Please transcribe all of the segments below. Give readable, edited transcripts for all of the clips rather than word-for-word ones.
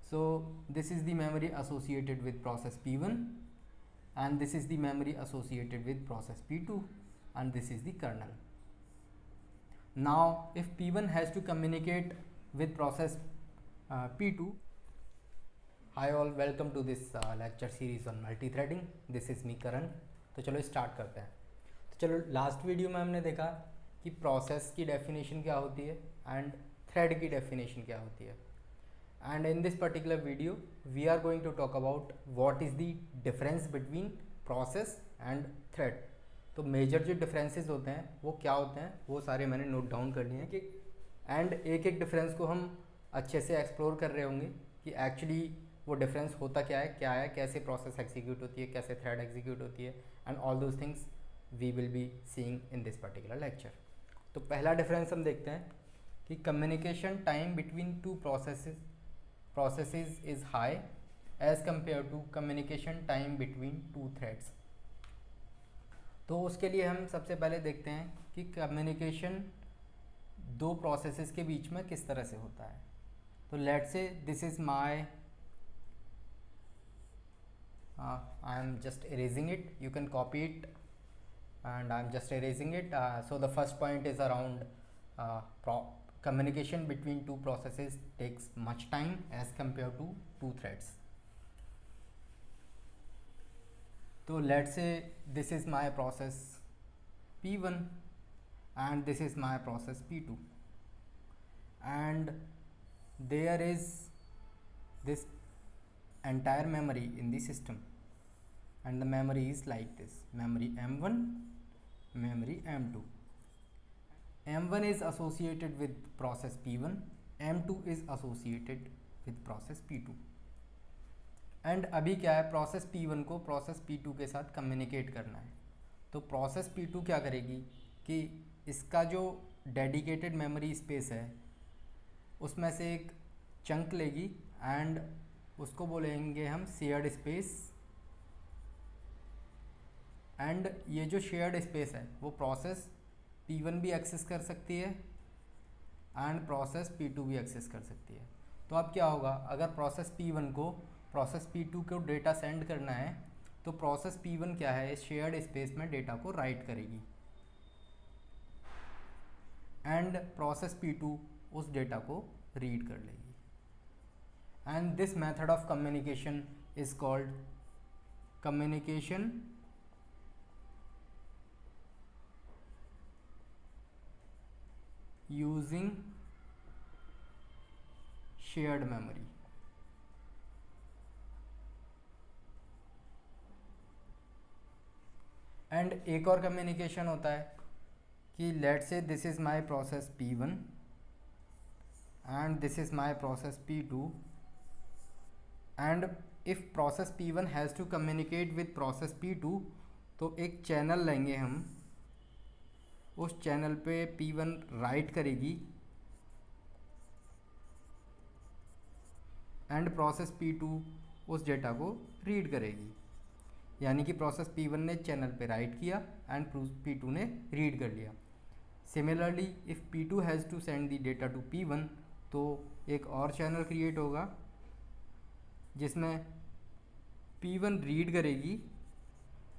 So this is the memory associated with process P1, and this is the memory associated with process P2, and this is the kernel. Now if P1 has to communicate with process P2. Hi all, welcome to this lecture series on multi-threading. This is me Karan. तो चलो start करते हैं. तो चलो last video में हमने देखा कि प्रोसेस की डेफिनेशन क्या होती है एंड थ्रेड की डेफिनेशन क्या होती है. And in this particular video we are going to talk about what is the difference between process and thread. तो मेजर जो डिफरेंसेस होते हैं वो क्या होते हैं वो सारे मैंने नोट डाउन कर लिए हैं कि एंड एक एक डिफरेंस को हम अच्छे से एक्सप्लोर कर रहे होंगे कि एक्चुअली वो डिफरेंस होता क्या है, कैसे प्रोसेस एग्जीक्यूट होती है, कैसे थ्रेड एग्जीक्यूट होती है, and all those things we will be seeing in this particular lecture. तो पहला डिफरेंस हम देखते हैं कि communication time between two processes is high as compare to communication time between two threads. तो उसके लिए हम सबसे पहले देखते हैं कि कम्युनिकेशन दो प्रोसेसेस के बीच में किस तरह से होता है. तो let's say this is my I am just erasing it. You can copy it, and I am just erasing it. So the first point is around communication between two processes takes much time as compared to two threads. So let's say this is my process P1 and this is my process P2, and there is this entire memory in the system, and the memory is like this: memory M1, memory M2. M1 is associated with process P1, M2 is associated with process P2. And अभी क्या है, process P1 को process P2 के साथ communicate करना है. तो process P2 क्या करेगी कि इसका जो डेडिकेटेड मेमोरी स्पेस है उसमें से एक चंक लेगी एंड उसको बोलेंगे हम शेयर्ड स्पेस. एंड ये जो शेयर्ड स्पेस है वो प्रोसेस P1 भी एक्सेस कर सकती है एंड प्रोसेस P2 भी एक्सेस कर सकती है. तो अब क्या होगा, अगर प्रोसेस P1 को प्रोसेस P2 को डेटा सेंड करना है तो प्रोसेस P1 क्या है, इस शेयर्ड स्पेस में डेटा को राइट करेगी एंड प्रोसेस P2 उस डेटा को रीड कर लेगी. And this method of communication is called communication using shared memory. And एक और कम्युनिकेशन होता है कि let's say this is my process P1 and this is my process P2, and if process P1 has to communicate with process P2 तो एक channel लेंगे हम, उस चैनल पे P1 राइट करेगी एंड प्रोसेस P2 उस डेटा को read करेगी. यानी कि प्रोसेस P1 ने चैनल पे राइट किया एंड P2 ने रीड कर लिया. Similarly if P2 has to send the data to P1 तो एक और चैनल क्रिएट होगा जिसमें P1 रीड करेगी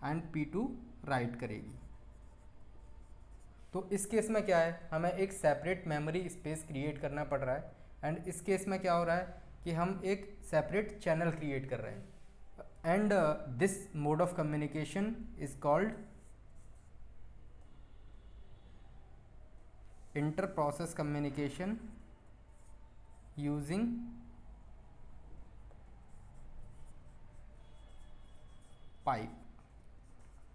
एंड P2 राइट करेगी. तो इस केस में क्या है, हमें एक सेपरेट मेमोरी स्पेस क्रिएट करना पड़ रहा है एंड इस केस में क्या हो रहा है कि हम एक सेपरेट चैनल क्रिएट कर रहे हैं. And this mode of communication is called inter process communication using pipe.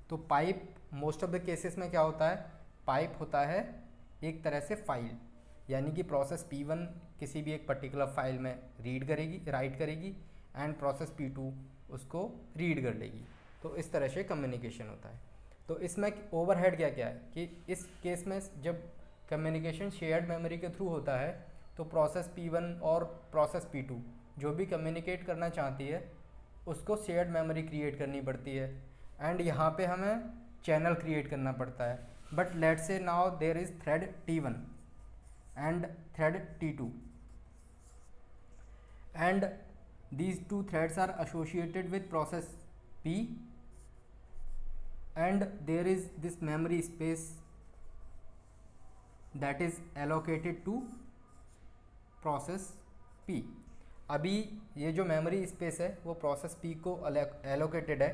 तो pipe most of the cases में क्या होता है, पाइप होता है एक तरह से फाइल, यानी कि प्रोसेस P1 किसी भी एक पर्टिकुलर फाइल में राइट करेगी एंड प्रोसेस P2 उसको रीड कर लेगी. तो इस तरह से कम्युनिकेशन होता है. तो इसमें ओवरहेड क्या क्या है कि इस केस में जब कम्युनिकेशन शेयर्ड मेमोरी के थ्रू होता है तो प्रोसेस P1 और प्रोसेस P2 जो भी कम्युनिकेट करना चाहती है उसको शेयर्ड मेमोरी क्रिएट करनी पड़ती है एंड यहाँ पे हमें चैनल क्रिएट करना पड़ता है. But let's say now there is thread T1 and thread T2 and these two threads are associated with process P and there is this memory space that is allocated to process P. अभी ये जो memory space है वो process P को allocated है,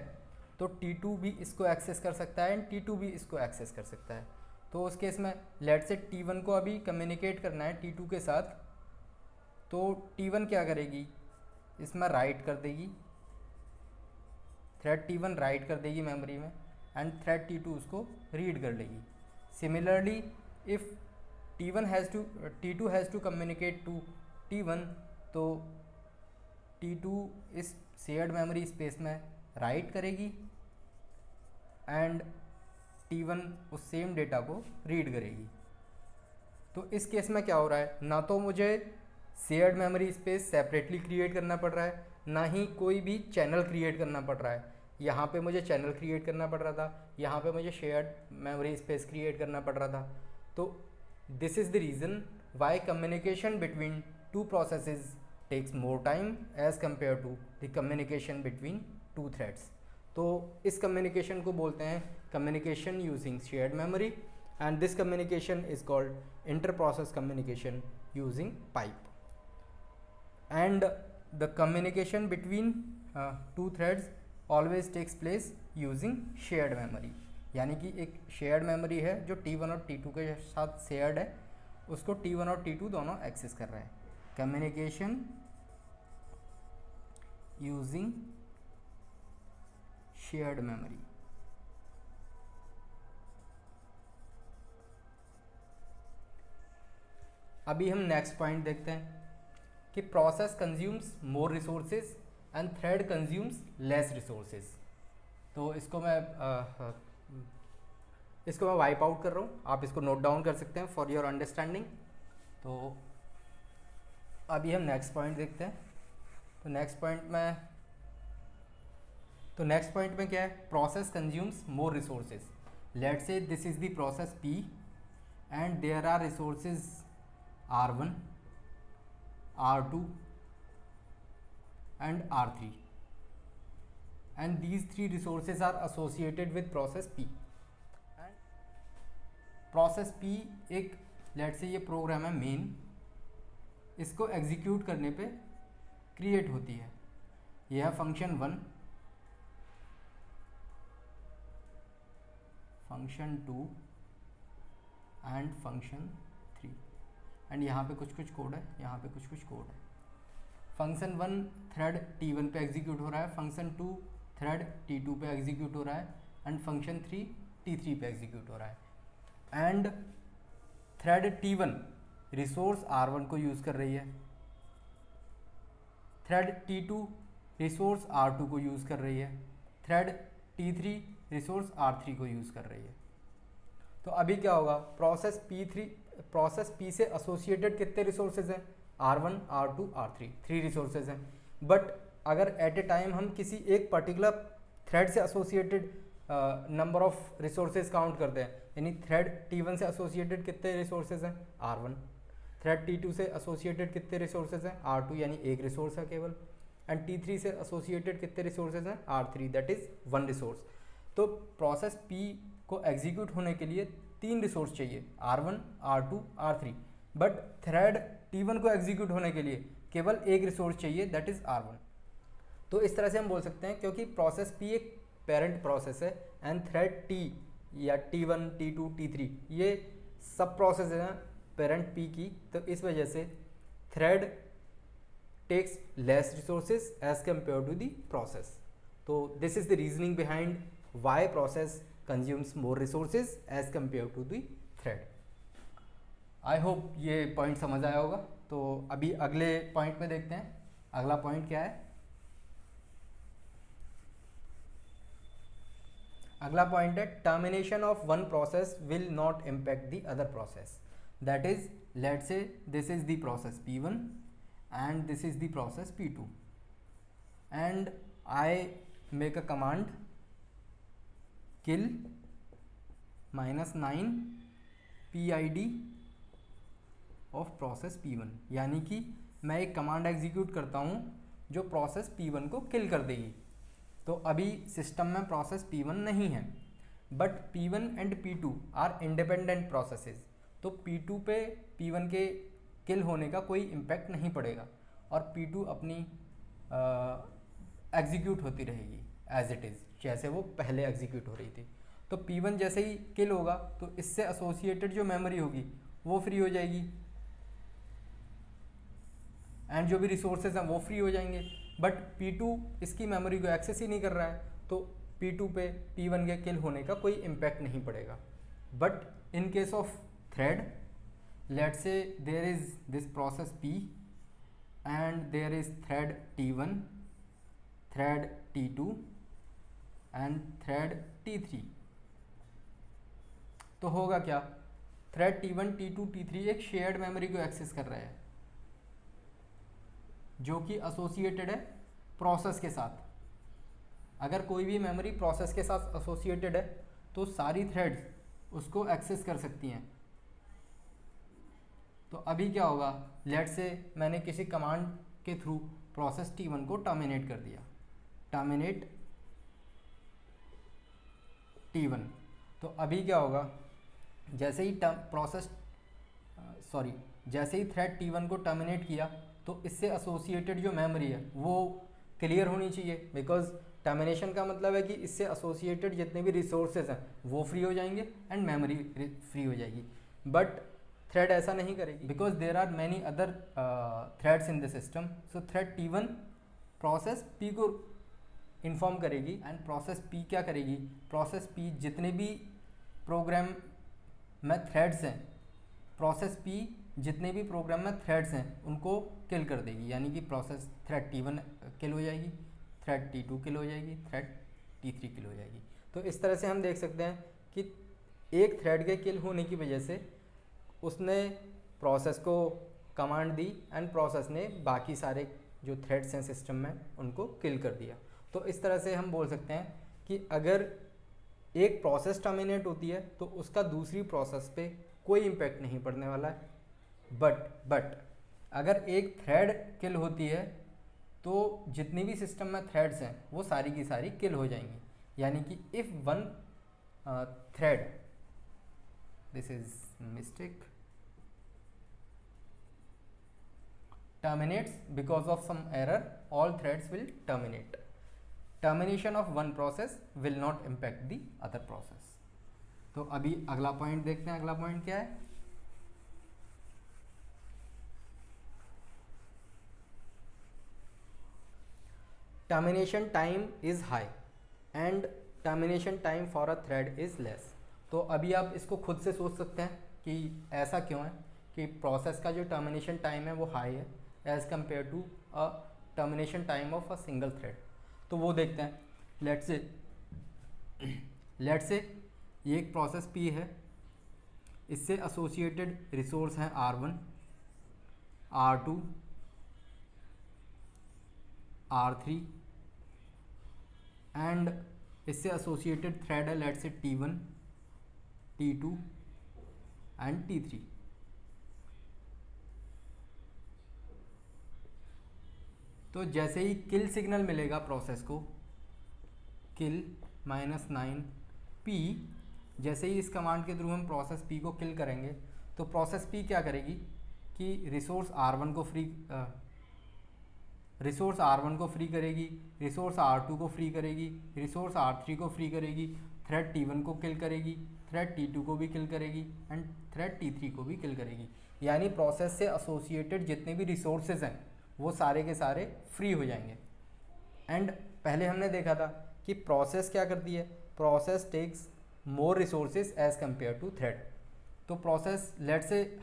तो T2 भी इसको एक्सेस कर सकता है एंड T2 भी इसको एक्सेस कर सकता है। तो उस केस में लेट से T1 को अभी कम्युनिकेट करना है T2 के साथ, तो T1 क्या करेगी, इसमें राइट कर देगी, थ्रेड T1 राइट कर देगी मेमोरी में एंड थ्रेड T2 उसको रीड कर लेगी। Similarly if T2 has to communicate to T1, तो T2 इस शेयर्ड मेमोरी स्पेस में राइट करेगी एंड T1 उस सेम डेटा को रीड करेगी। तो इस केस में क्या हो रहा है, ना तो मुझे shared memory space separately create करना पड़ रहा है, ना ही कोई भी चैनल क्रिएट करना पड़ रहा है। यहाँ पे मुझे चैनल क्रिएट करना पड़ रहा था, यहाँ पे मुझे शेयर्ड मेमोरी स्पेस क्रिएट करना पड़ रहा था। तो this is the reason why communication between two processes takes more time as compared to the communication between two threads. तो इस कम्युनिकेशन को बोलते हैं communication using shared memory and this communication is called inter process communication using pipe. And the communication between two threads always takes place using shared memory, यानी कि एक shared memory है जो T1 और T2 के साथ शेयर्ड है, उसको T1 और T2 दोनों एक्सेस कर रहे हैं। Communication using shared memory. अभी हम नेक्स्ट पॉइंट देखते हैं कि process consumes more resources and thread consumes less resources. तो इसको मैं वाइप आउट कर रहा हूँ, आप इसको नोट डाउन कर सकते हैं फॉर योर अंडरस्टैंडिंग। तो अभी हम नेक्स्ट पॉइंट देखते हैं। तो नेक्स्ट पॉइंट में क्या है, process consumes more resources. Let's say this is the process P and there are resources R1, R2 and R3 and these three resources are associated with process P। and process P एक let's say ये programme है main, इसको execute करने पे create होती है। यह है function 1, function 2 and function 3 and यहाँ पे कुछ कोड है, यहाँ पे कुछ कोड है। फंक्शन 1 थ्रेड T1 पे एग्जीक्यूट हो रहा है, फंक्शन 2 थ्रेड T2 पे एग्जीक्यूट हो रहा है एंड फंक्शन 3 T3 पे एग्जीक्यूट हो रहा है। And thread T1 resource R1 को यूज़ कर रही है, थ्रेड T2 रिसोर्स R2 को यूज़ कर रही है, थ्रेड T3 रिसोर्स R3 को यूज़ कर रही है। तो अभी क्या होगा, प्रोसेस P से एसोसिएटेड कितने रिसोर्सेज हैं, R1, R2, R3, 3 रिसोर्सेज हैं। बट अगर एट ए टाइम हम किसी एक पर्टिकुलर थ्रेड से associated number of resources count करते हैं, यानी थ्रेड T1 से एसोसिएटेड कितने रिसोर्सेज हैं, R1, थ्रेड T2 से एसोसिएटेड कितने रिसोर्सेज हैं, R2 यानी एक रिसोर्स है केवल, एंड T3 से एसोसिएटेड कितने रिसोर्सेज हैं, R3 दैट इज़ 1 रिसोर्स। तो प्रोसेस P को एग्जीक्यूट होने के लिए 3 रिसोर्स चाहिए, R1, R2, R3, but thread T1 को एग्जीक्यूट होने के लिए केवल एक रिसोर्स चाहिए दैट इज़ R1। तो इस तरह से हम बोल सकते हैं, क्योंकि प्रोसेस P एक पेरेंट प्रोसेस है एंड थ्रेड T या T1, T2, T3 ये सब प्रोसेस हैं पेरेंट P की, तो इस वजह से thread takes less resources as compare to the process. तो this is the reasoning behind why process consumes more resources as compare to the thread. I hope ये पॉइंट समझ आया होगा। तो अभी अगले पॉइंट में देखते हैं, अगला पॉइंट क्या है। अगला पॉइंट है termination of one process will not impact the other process. That is let's say this is the process P1 and this is the process P2 and I make a command kill -9 PID of process P1, यानी कि मैं एक command execute करता हूँ जो process P1 को किल कर देगी। तो अभी सिस्टम में प्रोसेस P1 नहीं है, but P1 and P2 are independent processes. तो P2 पे P1 के किल होने का कोई इम्पैक्ट नहीं पड़ेगा और P2 अपनी एग्जीक्यूट होती रहेगी एज इट इज़, जैसे वो पहले एग्जीक्यूट हो रही थी। तो P1 जैसे ही किल होगा तो इससे एसोसिएटेड जो मेमोरी होगी वो फ्री हो जाएगी एंड जो भी रिसोर्सेज हैं वो फ्री हो जाएंगे। बट P2 इसकी मेमोरी को एक्सेस ही नहीं कर रहा है, तो P2 पे P1 के किल होने का कोई इम्पैक्ट नहीं पड़ेगा। But in case of thread, let's say there is this process P and there is thread T1, thread T2 and thread T3। तो होगा क्या, थ्रेड T1, T2, T3 एक शेयर्ड मेमोरी को एक्सेस कर रहा है जो कि एसोसिएटेड है प्रोसेस के साथ। अगर कोई भी मेमोरी प्रोसेस के साथ एसोसिएटेड है तो सारी थ्रेड्स उसको एक्सेस कर सकती हैं। तो अभी क्या होगा, लेट्स से मैंने किसी कमांड के थ्रू प्रोसेस T1 को टर्मिनेट कर दिया, टर्मिनेट T1। तो अभी क्या होगा, जैसे ही जैसे ही थ्रेड T1 को टर्मिनेट किया तो इससे एसोसिएटेड जो मेमोरी है वो क्लियर होनी चाहिए, बिकॉज टर्मिनेशन का मतलब है कि इससे एसोसिएटेड जितने भी रिसोर्सेज हैं वो फ्री हो जाएंगे एंड मेमोरी फ्री हो जाएगी। बट थ्रेड ऐसा नहीं करेगी because there are many other threads in the system. So thread T1 process P को इन्फॉर्म करेगी एंड प्रोसेस P क्या करेगी, प्रोसेस P जितने भी प्रोग्राम में थ्रेड्स हैं, प्रोसेस P जितने भी प्रोग्राम में थ्रेड्स हैं उनको किल कर देगी। यानी कि प्रोसेस थ्रेड T1 किल हो जाएगी, थ्रेड T2 किल हो जाएगी, थ्रेड T3 किल हो जाएगी। तो इस तरह से हम देख सकते हैं कि एक थ्रेड के किल होने की वजह से उसने प्रोसेस को कमांड दी एंड प्रोसेस ने बाकी सारे जो थ्रेड्स हैं सिस्टम में उनको किल कर दिया। तो इस तरह से हम बोल सकते हैं कि अगर एक प्रोसेस टर्मिनेट होती है तो उसका दूसरी प्रोसेस पे कोई इम्पैक्ट नहीं पड़ने वाला है। बट अगर एक थ्रेड किल होती है तो जितनी भी सिस्टम में थ्रेड्स हैं वो सारी की सारी किल हो जाएंगी। यानी कि if one thread, this is mistake, terminates because of some error, all threads will terminate. Termination of one process will not impact the other process. तो अभी अगला पॉइंट देखते हैं। अगला पॉइंट क्या है, termination time is high and termination time for a thread is less. तो अभी आप इसको खुद से सोच सकते हैं कि ऐसा क्यों है कि प्रोसेस का जो टर्मिनेशन टाइम है वो हाई है as compare to a termination time of a single thread. तो वो देखते हैं। लेट्स से ये एक प्रोसेस P है, इससे एसोसिएटेड रिसोर्स हैं R1, R2, R3 एंड इससे एसोसिएटेड थ्रेड है let's say T1, T2 and T3। तो जैसे ही किल सिग्नल मिलेगा प्रोसेस को, किल -9P, जैसे ही इस कमांड के थ्रू हम प्रोसेस P को किल करेंगे तो प्रोसेस P क्या करेगी कि रिसोर्स R1 को फ्री करेगी, रिसोर्स R2 को फ्री करेगी, रिसोर्स R3 को फ्री करेगी, थ्रेड T1 को किल करेगी, थ्रेड T2 को भी किल करेगी एंड थ्रेड T3 को भी किल करेगी। यानी प्रोसेस से एसोसिएटेड जितने भी रिसोर्सेज हैं वो सारे के सारे फ्री हो जाएंगे। एंड पहले हमने देखा था कि प्रोसेस क्या करती है, process takes more resources as compare to thread. तो प्रोसेस लेट से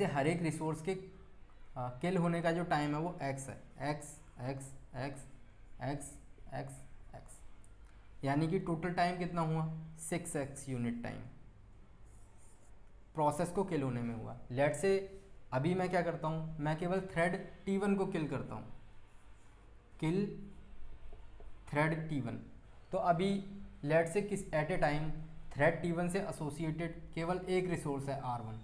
हर एक रिसोर्स के किल होने का जो टाइम है वो x है, x। यानी कि टोटल टाइम कितना हुआ, 6x यूनिट टाइम प्रोसेस को किल होने में हुआ। लेट से अभी मैं क्या करता हूँ, मैं केवल थ्रेड T1 को किल करता हूँ, किल थ्रेड T1। तो अभी लेट से किस एट ए टाइम थ्रेड T1 से एसोसिएटेड केवल एक रिसोर्स है R1,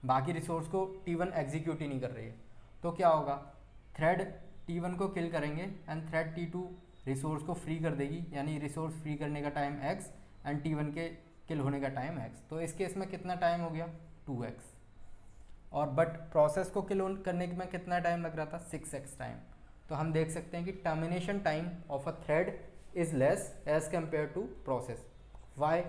बाकी रिसोर्स को T1 एग्जीक्यूट ही नहीं कर रही है, तो क्या होगा, थ्रेड T1 को किल करेंगे एंड थ्रेड T2 रिसोर्स को फ्री कर देगी, यानी रिसोर्स फ्री करने का टाइम x एंड T1 के किल होने का टाइम x। तो इस केस में कितना टाइम हो गया, 2x। और बट प्रोसेस को किल करने में कितना टाइम लग रहा था, 6x टाइम। तो हम देख सकते हैं कि termination time of a thread is less as compare to process. Why?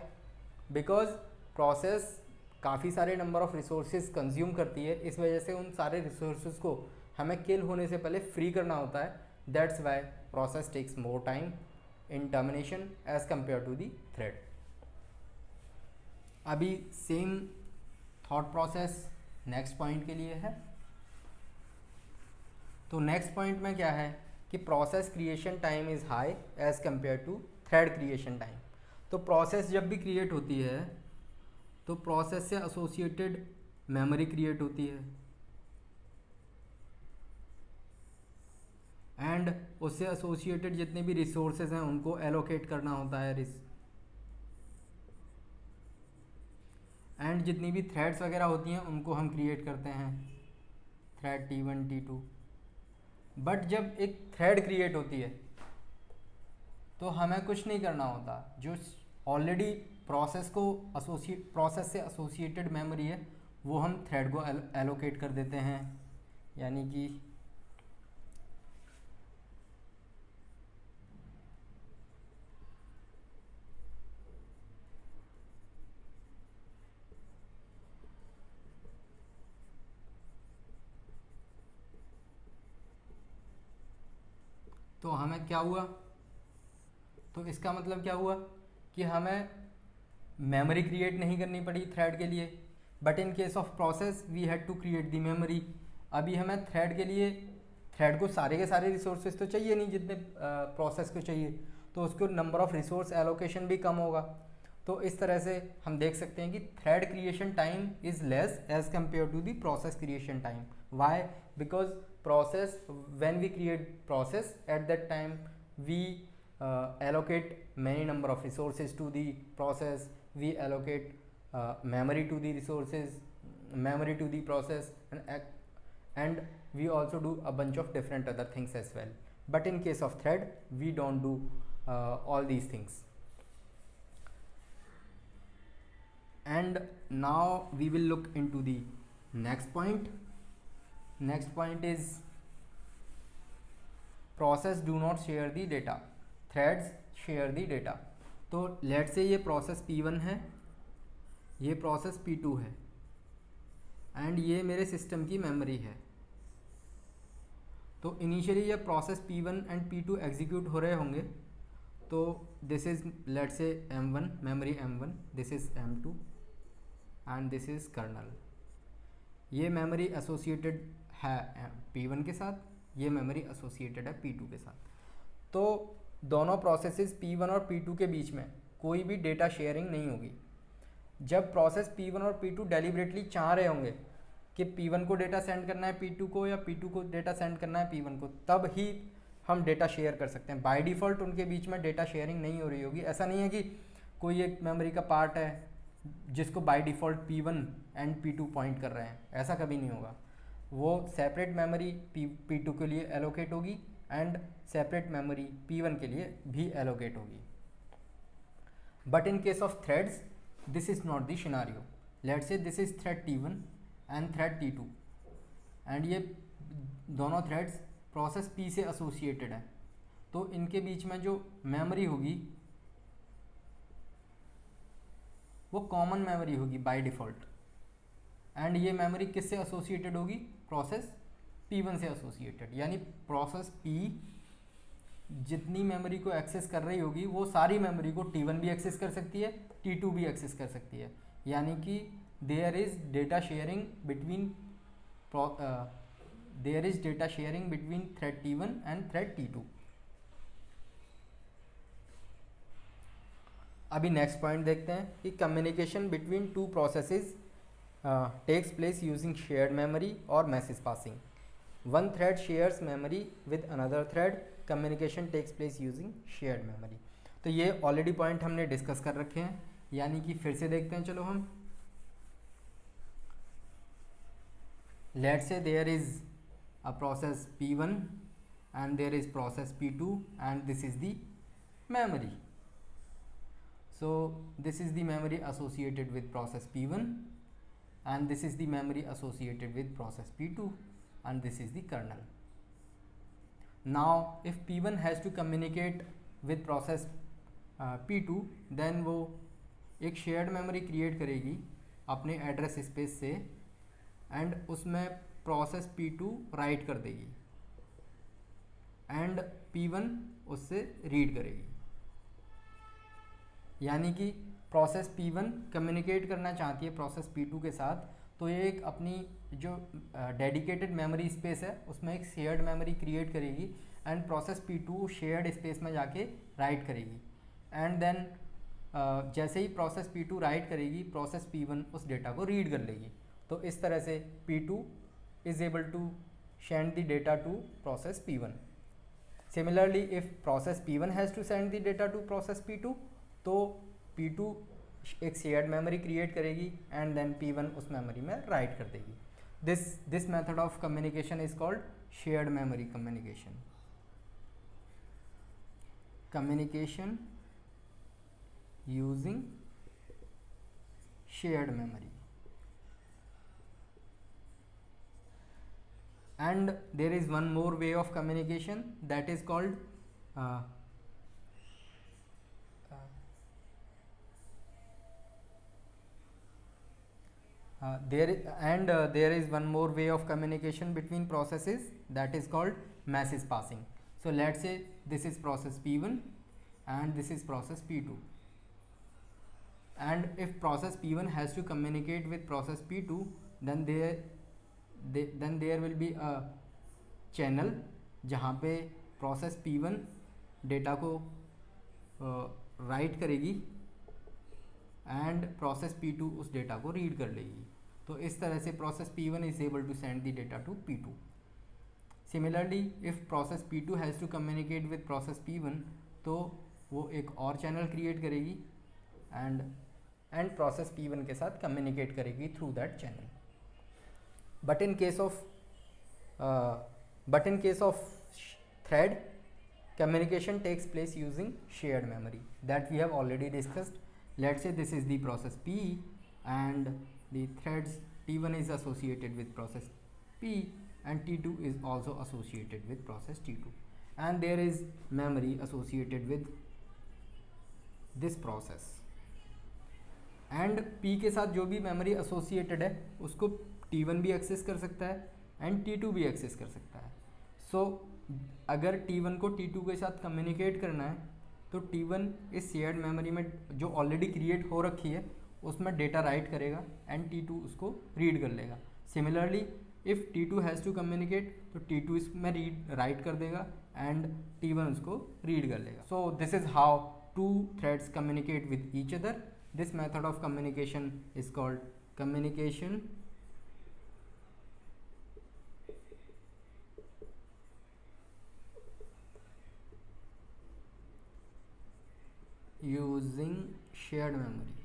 Because process काफ़ी सारे नंबर ऑफ रिसोर्सेज कंज्यूम करती है, इस वजह से उन सारे रिसोर्सेज को हमें किल होने से पहले फ्री करना होता है। That's why process takes more time in termination as compare to the thread. अभी same thought process next point के लिए है। तो नेक्स्ट पॉइंट में क्या है कि process creation time is high as compare to thread creation time. तो प्रोसेस जब भी क्रिएट होती है तो प्रोसेस से एसोसिएटेड मेमोरी क्रिएट होती है एंड उससे एसोसिएटेड जितने भी रिसोर्सेज हैं उनको एलोकेट करना होता है, एंड जितनी भी थ्रेड्स वगैरह होती हैं उनको हम क्रिएट करते हैं, थ्रेड T1 T2। बट जब एक थ्रेड क्रिएट होती है तो हमें कुछ नहीं करना होता, जो ऑलरेडी प्रोसेस से एसोसिएटेड मेमोरी है वो हम थ्रेड को एलोकेट कर देते हैं, यानी कि तो हमें क्या हुआ, तो इसका मतलब क्या हुआ कि हमें मेमोरी क्रिएट नहीं करनी पड़ी थ्रेड के लिए, but in case of process we had to create the memory. अभी हमें थ्रेड के लिए, थ्रेड को सारे के सारे रिसोर्सेज तो चाहिए नहीं जितने प्रोसेस को चाहिए, तो उसको नंबर ऑफ रिसोर्स एलोकेशन भी कम होगा। तो इस तरह से हम देख सकते हैं कि thread creation time is less as compare to the process creation time. Why? Because process, when we create process, at that time we allocate many number of resources to the process, we allocate memory to the resources, memory to the process, and we also do a bunch of different other things as well. But in case of thread we don't do all these things. And now we will look into the next point. Next point is process do not share the data, threads share the data. तो late से ये process P1 है, ये process P2 है and ये मेरे system की memory है। तो इनिशियली ये process P1 and P2 execute हो रहे होंगे, तो this is let say M1, memory M1, this is M2 and this is kernel. ये मेमोरी एसोसिएटेड है P1 के साथ, ये मेमोरी एसोसिएटेड है P2 के साथ। तो दोनों प्रोसेसेस P1 और P2 के बीच में कोई भी डेटा शेयरिंग नहीं होगी। जब प्रोसेस P1 और P2 डेलिबरेटली चाह रहे होंगे कि P1 को डेटा सेंड करना है P2 को या P2 को डेटा सेंड करना है P1 को, तब ही हम डेटा शेयर कर सकते हैं। बाय डिफ़ॉल्ट उनके बीच में डेटा शेयरिंग नहीं हो रही होगी। ऐसा नहीं है कि कोई एक मेमोरी का पार्ट है जिसको by default P1 and P2 point कर रहे हैं, ऐसा कभी नहीं होगा। वो सेपरेट मेमोरी P2 के लिए एलोकेट होगी एंड सेपरेट मेमोरी P1 के लिए भी एलोकेट होगी। But in case of threads this is not the scenario. Let's say this is thread T1 and thread T2 and ये दोनों थ्रेड्स प्रोसेस P से एसोसिएटेड है, तो इनके बीच में जो मेमोरी होगी वो कॉमन मेमोरी होगी बाय डिफ़ॉल्ट। एंड ये मेमोरी किससे एसोसिएटेड होगी, प्रोसेस P1 से एसोसिएटेड, यानी प्रोसेस P जितनी मेमोरी को एक्सेस कर रही होगी वो सारी मेमोरी को T1 भी एक्सेस कर सकती है, T2 भी एक्सेस कर सकती है, यानी कि there is data sharing between thread T1 and thread T2। अभी नेक्स्ट पॉइंट देखते हैं कि communication between two processes takes place using shared memory or message passing. One thread shares memory with another thread. Communication takes place using shared memory. तो ये already point हमने discuss कर रखे हैं, यानी कि फिर से देखते हैं। चलो हम let's say there is a process P1 and there is process P2 and this is the memory. So this is the memory associated with process P1 and this is the memory associated with process P2 and this is the kernel. Now if P1 has to communicate with process P2 then वो एक shared memory create करेगी अपने address space से and उसमें process P2 right कर देगी and P1 उससे read करेगी. यानी कि प्रोसेस P1 कम्युनिकेट करना चाहती है प्रोसेस P2 के साथ, तो ये एक अपनी जो डेडिकेटेड मेमोरी स्पेस है उसमें एक शेयर्ड मेमोरी क्रिएट करेगी and process P2 shared space में जाके राइट करेगी एंड देन जैसे ही प्रोसेस P2 राइट करेगी प्रोसेस P1 उस डेटा को रीड कर लेगी. तो इस तरह से P2 is able to send the data to process P1. Similarly if process P1 has to send the data to process P2 तो P2 एक शेयर्ड मेमोरी क्रिएट करेगी एंड देन P1 उस मेमोरी में राइट कर देगी. This method of communication is called shared memory communication. Communication using shared memory. And there is one more way of communication that is called there is one more way of communication between processes that is called message passing. So let's say this is process P1 and this is process P2. And if process P1 has to communicate with process P2 then there will be a channel जहाँ पे process P1 data को right करेगी and process P2 उस data को read कर लेगी. तो इस तरह से process P1 is able to send the data to P2. Similarly if process P2 has to communicate with process P1 तो वो एक और चैनल क्रिएट करेगी एंड प्रोसेस P1 के साथ कम्युनिकेट करेगी through that channel. But in case of thread communication takes place using shared memory that we have already discussed. Let's say this is the process P and the threads T1 is associated with process P and T2 is also associated with process T2 and there is memory associated with this process. And P के साथ जो भी memory associated है उसको T1 भी access कर सकता है एंड T2 भी एक्सेस कर सकता है. सो अगर T1 को T2 के साथ कम्युनिकेट करना है तो T1 इस शेयर्ड मेमोरी में जो ऑलरेडी क्रिएट हो रखी है उसमें डेटा राइट करेगा एंड T2 उसको रीड कर लेगा. Similarly if T2 has to communicate तो T2 इसमें राइट कर देगा एंड T1 उसको रीड कर लेगा. So this is how two threads communicate with each other. This method of communication is called communication using shared memory.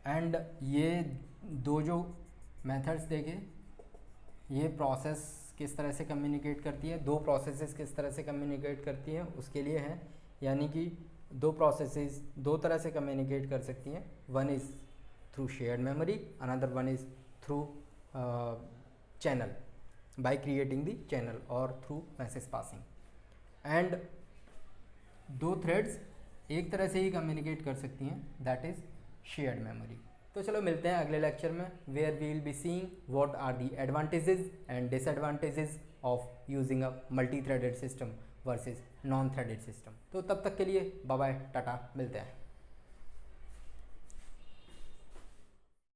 And ये दो जो मेथड्स देखे ये प्रोसेस किस तरह से कम्युनिकेट करती है, दो प्रोसेसेस किस तरह से कम्युनिकेट करती हैं उसके लिए है. यानी कि दो प्रोसेसेस दो तरह से कम्युनिकेट कर सकती हैं. One is through shared memory, another one is through channel by creating the channel और थ्रू मैसेज पासिंग. एंड दो थ्रेड्स एक तरह से ही कम्युनिकेट कर सकती हैं, दैट इज़ शेयर्ड मेमोरी. तो चलो मिलते हैं अगले लेक्चर में where we will be seeing what are the advantages and disadvantages of using a multi threaded system versus non threaded system. तो तब तक के लिए बाय बाय, टाटा, मिलते हैं.